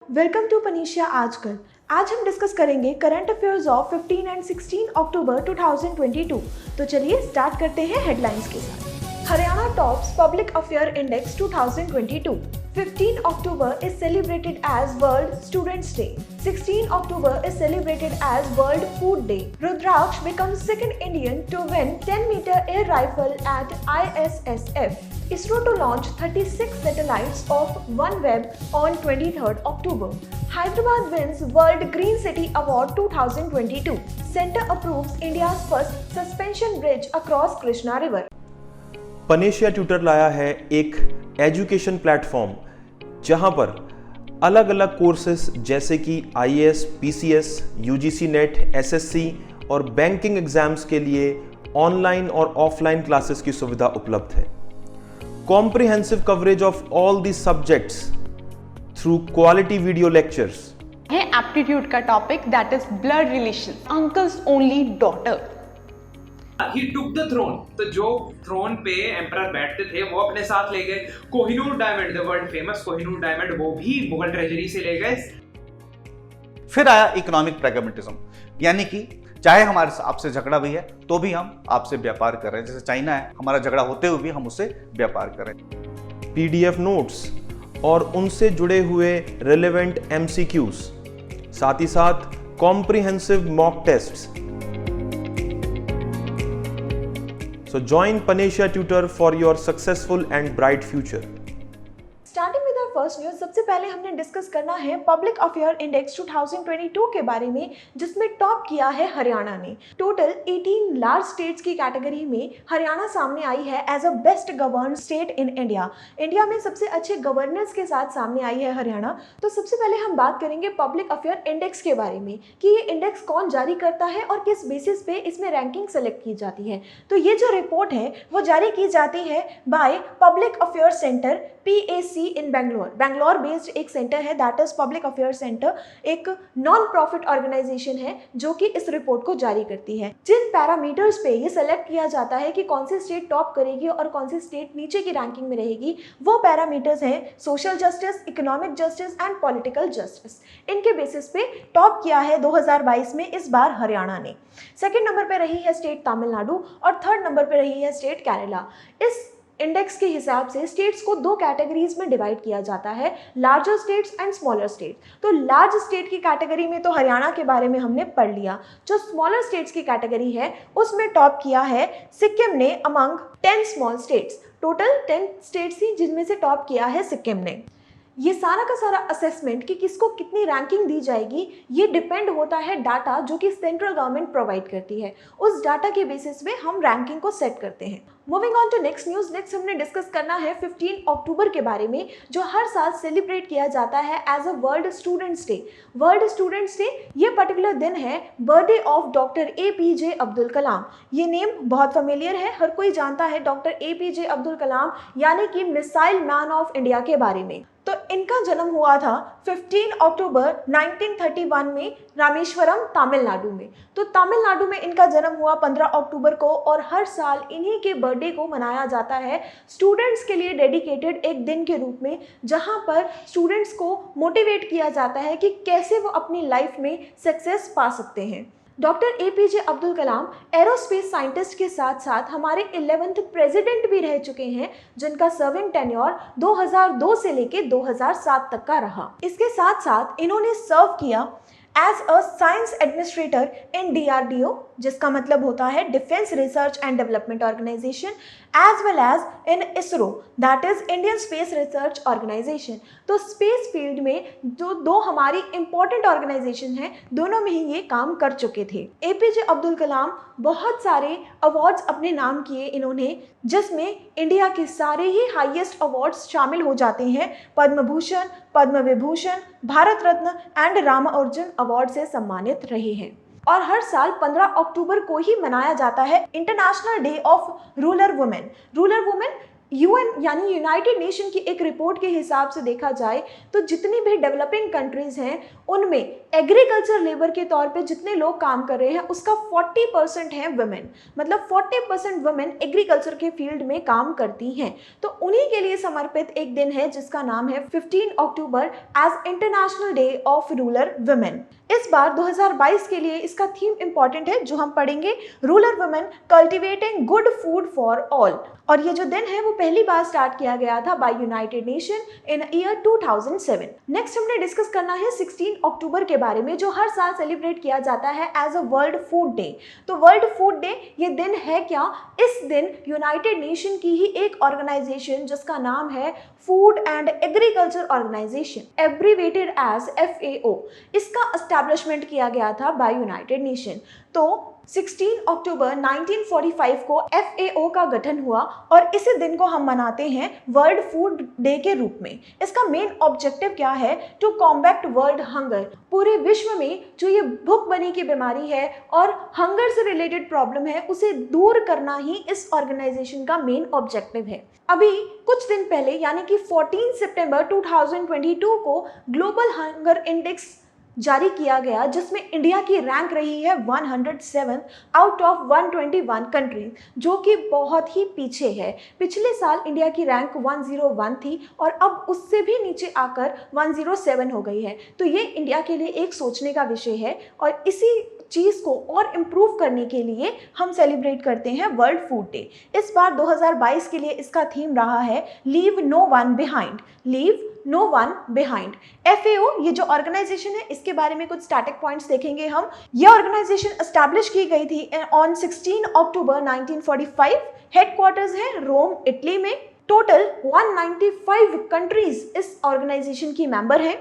Welcome to Panacea आजकल। आज हम डिस्कस करेंगे करंट अफेयर्स ऑफ 15 एंड 16 अक्टूबर 2022। तो चलिए स्टार्ट करते हैं हेडलाइंस के साथ। Haryana tops public affair index 2022। 15 October is celebrated as World Students Day. 16 October is celebrated as World Food Day. Rudraksh becomes second Indian to win 10-meter air rifle at ISSF. ISRO to launch 36 satellites of OneWeb on 23rd October. Hyderabad wins World Green City Award 2022. Centre approves India's first suspension bridge across Krishna River. Panacea tutor लाया है एक education platform जहां पर अलग अलग courses जैसे कि IAS, PCS, UGC net, SSC और बैंकिंग एग्जाम्स के लिए ऑनलाइन और ऑफलाइन क्लासेस की सुविधा उपलब्ध है। Comprehensive coverage of all the subjects through quality video lectures है। एप्टीट्यूड का topic that is blood relation, uncles only daughter. He took the throne. तो जो थ्रोन पे एम्परर बैठते थे वो अपने साथ ले गए। Kohinoor diamond, the world famous Kohinoor diamond, वो भी मुगल ट्रेजरी से ले गए। फिर आया इकोनॉमिक प्रैग्मेटिज्म, यानी कि चाहे हमारे आपसे झगड़ा भी है तो भी हम आपसे व्यापार कर रहे हैं। जैसे चाइना है, हमारा झगड़ा होते हुए भी हम उससे व्यापार कर रहे हैं। पीडीएफ नोट्स और उनसे जुड़े हुए रिलेवेंट एमसीक्यूज, साथ ही साथ comprehensive mock tests. So join Panesia Tutor for your successful and bright future. Starting with our first news, सबसे पहले हमने डिस्कस करना है पब्लिक अफेयर इंडेक्स 2022 के बारे में, जिसमें टॉप किया है हरियाणा ने। टोटल 18 लार्ज स्टेट्स की कैटेगरी में हरियाणा सामने आई है as a best govern state in India. India में सबसे अच्छे गवर्नेंस के साथ सामने आई है हरियाणा। तो सबसे पहले हम बात करेंगे पब्लिक अफेयर इंडेक्स के बारे में कि ये इंडेक्स कौन जारी करता है और किस बेसिस पे इसमें रैंकिंग सेलेक्ट की जाती है। तो ये जो रिपोर्ट है वो जारी की जाती है by public affair centre PAC in Bangalore based एक सेंटर है, that is public affair centre, एक नॉन प्रॉफिट ऑर्गेनाइजेशन है जो कि इस रिपोर्ट को जारी करती है। जिन पैरामीटर्स पे ये सेलेक्ट किया जाता है कि कौन सी स्टेट टॉप करेगी और कौन सी स्टेट नीचे की रैंकिंग में रहेगी, वो पैरामीटर्स हैं social justice, economic justice and political justice. इनके बेसिस पे टॉप किया है 2022 में इस बार हरियाणा ने। सेकेंड नंबर पे रही है स्टेट तमिलनाडु और थर्ड नंबर पे रही है स्टेट केरला। इस इंडेक्स के हिसाब से स्टेट्स को दो कैटेगरीज में डिवाइड किया जाता है, larger states and smaller states. तो लार्ज स्टेट की कैटेगरी में तो हरियाणा के बारे में हमने पढ़ लिया। जो स्मॉलर स्टेट्स की कैटेगरी है उसमें टॉप किया है सिक्किम ने among 10 small states. Total 10 states थी जिनमें से टॉप किया है सिक्किम ने। ये सारा का सारा असेसमेंट कि किसको कितनी रैंकिंग दी जाएगी, ये डिपेंड होता है डाटा जो कि सेंट्रल गवर्नमेंट प्रोवाइड करती है। उस डाटा के बेसिस पे हम रैंकिंग को सेट करते हैं। Moving on to next news, next हमने डिस्कस करना है 15 अक्टूबर के बारे में, जो हर साल सेलिब्रेट किया जाता है as a world students day. World students day ये पर्टिकुलर दिन है birthday of doctor APJ Abdul Kalam. ये नेम बहुत फेमिलियर है, हर कोई जानता है डॉक्टर APJ अब्दुल कलाम यानी कि मिसाइल मैन ऑफ इंडिया के बारे में। तो इनका जन्म हुआ था 15 अक्टूबर 1931 में रामेश्वरम, तमिलनाडु में। तो तमिलनाडु में इनका जन्म हुआ 15 अक्टूबर को और हर साल इन्हीं के बर्थडे को मनाया जाता है स्टूडेंट्स के लिए डेडिकेटेड एक दिन के रूप में, जहां पर स्टूडेंट्स को मोटिवेट किया जाता है कि कैसे वो अपनी लाइफ में सक्सेस पा सकते हैं। डॉक्टर APJ अब्दुल कलाम एरोस्पेस साइंटिस्ट के साथ साथ हमारे 11th प्रेसिडेंट भी रह चुके हैं, जिनका सर्विंग टेन्योर 2002 से लेके 2007 तक का रहा। इसके साथ साथ इन्होंने सर्व किया as a science administrator in DRDO, जिसका मतलब होता है defence research and development organisation, as well as in ISRO, that is Indian space research organisation. तो स्पेस फील्ड में जो दो हमारी इंपॉर्टेंट ऑर्गेनाइजेशन हैं, दोनों में ही ये काम कर चुके थे। APJ अब्दुल कलाम बहुत सारे अवार्ड्स अपने नाम किए इन्होंने, जिसमें इंडिया के सारे ही हाईएस्ट अवार्ड्स शामिल हो जाते हैं। पद्म भूषण, पद्म विभूषण, भारत रत्न एंड राम अर्जुन अवार्ड से सम्मानित रहे हैं। और हर साल 15 अक्टूबर को ही मनाया जाता है international day of rural women. Rural women UN यानी यूनाइटेड नेशन की एक रिपोर्ट के हिसाब से देखा जाए तो जितनी भी डेवलपिंग कंट्रीज हैं उनमें एग्रीकल्चर लेबर के तौर पे जितने लोग काम कर रहे हैं उसका 40% है वुमेन, मतलब 40% वुमेन एग्रीकल्चर के फील्ड में काम करती हैं। तो उन्हीं के लिए समर्पित एक दिन है जिसका नाम है 15 October as international day of rural women. इस बार 2022 के लिए इसका थीम इंपॉर्टेंट है जो हम पढ़ेंगे, rural women cultivating good food for all. और ये जो दिन है वो पहली बार स्टार्ट किया गया था by United Nation in year 2007। Next हमने डिस्कस करना है 16 अक्टूबर के बारे में जो हर साल सेलिब्रेट किया जाता है as a world food day. तो वर्ल्ड फूड डे ये दिन है क्या? इस दिन यूनाइटेड नेशन की ही एक ऑर्गेनाइजेशन जिसका नाम है food and agriculture organisation, abbreviated as FAO, इसका एस्टैब्लिशमेंट किया गया था बाय यूनाइटेड नेशन। तो 16 अक्टूबर 1945 को FAO का गठन हुआ और इसी दिन को हम मनाते हैं वर्ल्ड फूड डे के रूप में। इसका मेन ऑब्जेक्टिव क्या है? To combat world hunger. पूरे विश्व में जो ये भूखमरी की बीमारी है और हंगर से रिलेटेड प्रॉब्लम है उसे दूर करना ही इस ऑर्गेनाइजेशन का मेन ऑब्जेक्टिव है। अभी कुछ दिन पहले यानी कि 14 सितंबर 2022 को ग्लोबल हंगर इंडेक्स जारी किया गया जिसमें इंडिया की रैंक रही है 107 आउट ऑफ 121 कंट्री, जो कि बहुत ही पीछे है। पिछले साल इंडिया की रैंक 101 थी और अब उससे भी नीचे आकर 107 हो गई है। तो ये इंडिया के लिए एक सोचने का विषय है और इसी चीज़ को और इम्प्रूव करने के लिए हम सेलिब्रेट करते हैं वर्ल्ड फूड डे। इस बार 2022 के लिए इसका थीम रहा है leave no one behind, leave no one behind. FAO ये जो ऑर्गेनाइजेशन है इसके बारे में कुछ स्टैटिक पॉइंट्स देखेंगे हम। ये ऑर्गेनाइजेशन एस्टैब्लिश की गई थी ऑन 16 अक्टूबर 1945। हेडक्वार्टर्स है रोम, इटली में। टोटल 195 कंट्रीज इस ऑर्गेनाइजेशन की मेंबर हैं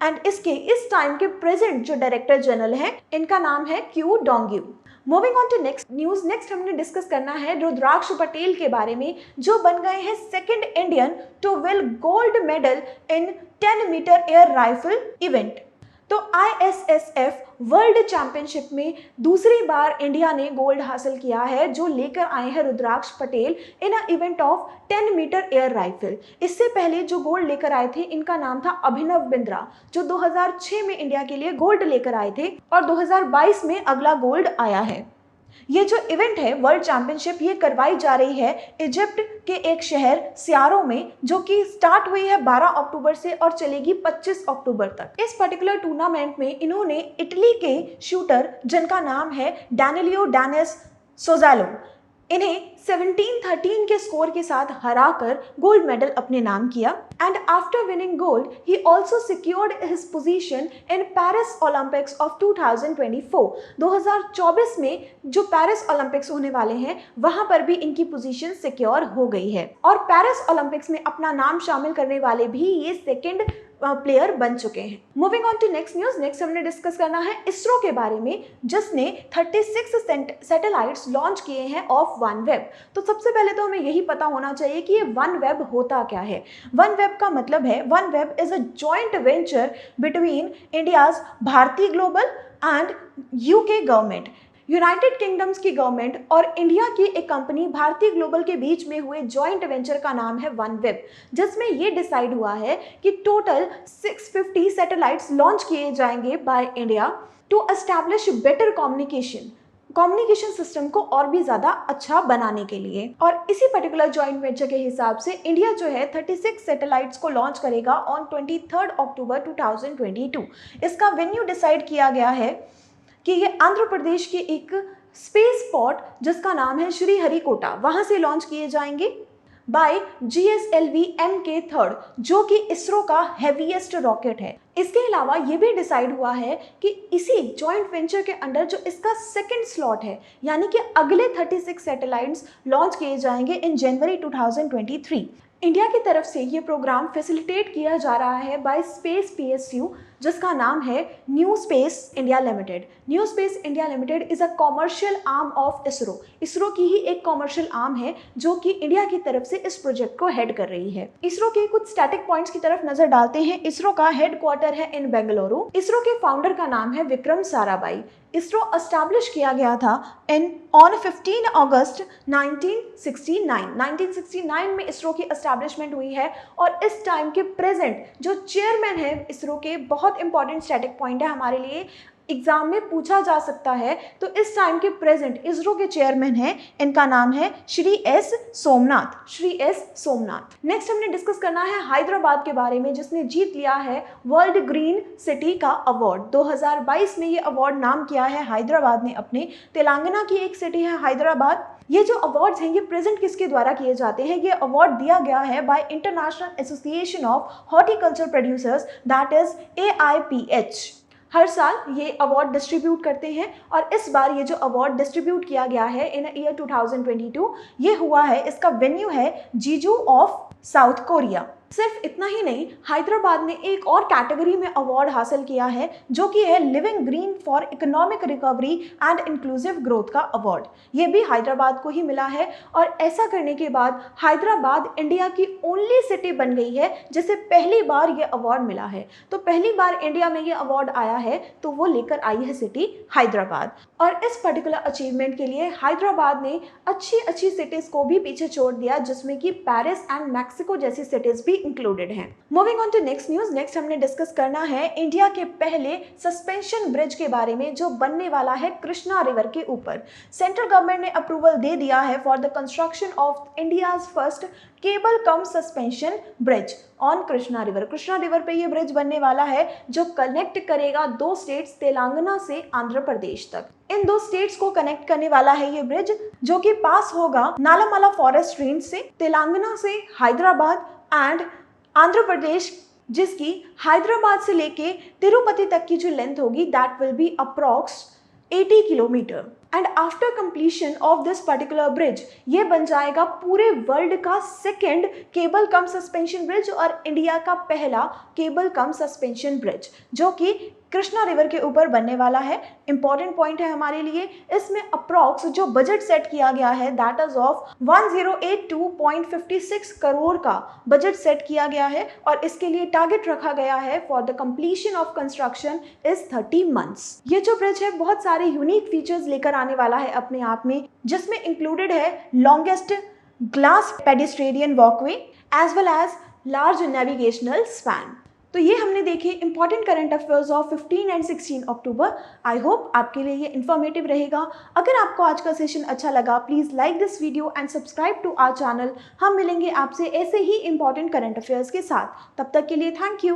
एंड इसके इस टाइम के प्रेजेंट जो डायरेक्टर जनरल हैं इनका नाम है Qu Dongyu. Moving on to next news. Next हमने डिस्कस करना है रुद्राक्ष पटेल के बारे में जो बन गए हैं second Indian to win gold medal in 10 metre air rifle event. तो ISSF वर्ल्ड चैंपियनशिप में दूसरी बार इंडिया ने गोल्ड हासिल किया है जो लेकर आए हैं Rudraksh Patel in a event of 10 metre air rifle. इससे पहले जो गोल्ड लेकर आए थे इनका नाम था अभिनव बिंद्रा जो 2006 में इंडिया के लिए गोल्ड लेकर आए थे और 2022 में अगला गोल्ड आया है। ये जो इवेंट है वर्ल्ड चैंपियनशिप ये करवाई जा रही है इजिप्ट के एक शहर सियारो में जो कि स्टार्ट हुई है 12 अक्टूबर से और चलेगी 25 अक्टूबर तक। इस पर्टिकुलर टूर्नामेंट में इन्होंने इटली के शूटर जिनका नाम है डैनिलियो डैनिस सोजालो इन्हें 17-13 के स्कोर के साथ हराकर गोल्ड मेडल अपने नाम किया। And after winning gold he also secured his position in Paris Olympics of 2024। 2024 में जो पेरिस ओलंपिक्स होने वाले हैं वहां पर भी इनकी पोजीशन सिक्योर हो गई है और पेरिस ओलंपिक्स में अपना नाम शामिल करने वाले भी ये सेकेंड प्लेयर बन चुके हैं। Moving on to next news. Next हमने डिस्कस करना है इसरो के बारे में जिसने 36 सैटेलाइट्स लॉन्च किए हैं ऑफ वन वेब। तो सबसे पहले तो हमें यही पता होना चाहिए कि ये वन वेब होता क्या है। वन वेब का मतलब है one web is a joint venture between India's Bharti global and UK government. United Kingdom's की गवर्नमेंट और इंडिया की एक कंपनी भारती ग्लोबल के बीच में हुए जॉइंट वेंचर का नाम है वन वेब, जिसमें ये डिसाइड हुआ है कि टोटल 650 सैटेलाइट्स लॉन्च किए जाएंगे by India to establish better communication system को और भी ज़्यादा अच्छा बनाने के लिए। और इसी पर्टिकुलर जॉइंट वेंचर के हिसाब से इंडिया जो है 36 सैटेलाइट्स को लॉन्च करेगा ऑन 23 अक्टूबर 2022। इसका वेन्यू डिसाइड किया गया है कि ये आंध्र प्रदेश के एक स्पेस पोर्ट जिसका नाम है श्री हरिकोटा वहां से लॉन्च किए जाएंगे बाय GSLV Mk3 जो कि इसरो का हैवीएस्ट रॉकेट है। इसके अलावा ये भी डिसाइड हुआ है कि इसी जॉइंट वेंचर के अंडर जो इसका सेकंड स्लॉट है यानी कि अगले 36 सैटेलाइट्स लॉन्च किए जाएंगे इन जनवरी 2023। इंडिया की तरफ से ये प्रोग्राम फैसिलिटेट किया जा रहा है बाय स्पेस PSU जिसका नाम है new space India limited. New space India limited is a commercial arm of ISRO. ISRO की ही एक कॉमर्शियल आर्म है जो कि इंडिया की तरफ से इस प्रोजेक्ट को हेड कर रही है। इसरो के कुछ स्टैटिक पॉइंट्स की तरफ नजर डालते हैं। इसरो का हेडक्वार्टर है इन बेंगलुरु। इसरो के फाउंडर का नाम है विक्रम साराभाई। इसरो एस्टैब्लिश किया गया था ऑन 15 अगस्त 1969 में इसरो की एस्टैब्लिशमेंट हुई है। और इस टाइम के प्रेजेंट जो चेयरमैन है इसरो के, बहुत इंपॉर्टेंट स्टैटिक पॉइंट है हमारे लिए, एग्जाम में पूछा जा सकता है, तो इस टाइम के प्रेजेंट इसरो के चेयरमैन हैं, इनका नाम है श्री एस सोमनाथ। नेक्स्ट हमने डिस्कस करना है हैदराबाद के बारे में, जिसने जीत लिया है वर्ल्ड ग्रीन सिटी का अवार्ड। 2022 में ये अवार्ड नाम किया है हैदराबाद ने अपने। तेलंगाना की एक सिटी है हैदराबाद। ये जो अवार्ड्स हैं ये प्रेजेंट किसके द्वारा किए जाते हैं? ये अवार्ड दिया गया है bye international association of horticulture producers, that is AIPH। हर साल ये अवार्ड डिस्ट्रीब्यूट करते हैं और इस बार ये जो अवार्ड डिस्ट्रीब्यूट किया गया है इन ईयर 2022, ये हुआ है, इसका वेन्यू है जीजू ऑफ साउथ कोरिया। सिर्फ इतना ही नहीं, हैदराबाद ने एक और कैटेगरी में अवार्ड हासिल किया है जो कि है living green for economic recovery and inclusive growth का अवार्ड। ये भी हैदराबाद को ही मिला है और ऐसा करने के बाद हैदराबाद इंडिया की ओनली सिटी बन गई है जिसे पहली बार ये अवार्ड मिला है। तो पहली बार इंडिया में ये अवार्ड आया है तो वो लेकर आई है सिटी हैदराबाद। और इस पर्टिकुलर अचीवमेंट के लिए हैदराबाद ने अच्छी सिटीज को भी पीछे छोड़ दिया, जिसमें कि पेरिस एंड मैक्सिको जैसी सिटीज भी इंक्लूडेड हैं। Moving on to next news. Next हमने डिस्कस करना है इंडिया के पहले सस्पेंशन ब्रिज के बारे में जो बनने वाला है कृष्णा रिवर के ऊपर। सेंट्रल गवर्नमेंट ने अप्रूवल दे दिया है for the construction of India's first cable come suspension bridge on Krishna river. Krishna river पे ये ब्रिज बनने वाला है जो कनेक्ट करेगा दो स्टेट्स, तेलंगाना से आंध्र प्रदेश तक। इन दो स्टेट्स को कनेक्ट करने वाला है ये ब्रिज, जो कि पास होगा नालामाला फॉरेस्ट रेंज से, तेलंगाना से हैदराबाद एंड आंध्र प्रदेश, जिसकी हैदराबाद से लेके तिरुपति तक की जो लेंथ होगी that will be approx 80 kilometre. And after completion of this particular bridge ये बन जाएगा पूरे वर्ल्ड का सेकेंड केबल कम सस्पेंशन ब्रिज और इंडिया का पहला केबल कम सस्पेंशन ब्रिज जो कि कृष्णा रिवर के ऊपर बनने वाला है। इंपॉर्टेंट पॉइंट है हमारे लिए, इसमें अप्रॉक्स जो बजट सेट किया गया है दैट इज ऑफ 1082.56 करोड़ का बजट सेट किया गया है और इसके लिए टारगेट रखा गया है for the completion of construction is 30 months. ये जो ब्रिज है बहुत सारे यूनिक फीचर्स लेकर आने वाला है अपने आप में, जिसमें इंक्लूडेड है longest glass pedestrian walkway as well as large navigational span. तो ये हमने देखे important current affairs of 15 and 16 October. I hope आपके लिए ये इन्फॉर्मेटिव रहेगा। अगर आपको आज का सेशन अच्छा लगा please like this video and subscribe to our channel. हम मिलेंगे आपसे ऐसे ही इंपॉर्टेंट करंट अफेयर्स के साथ। तब तक के लिए थैंक यू।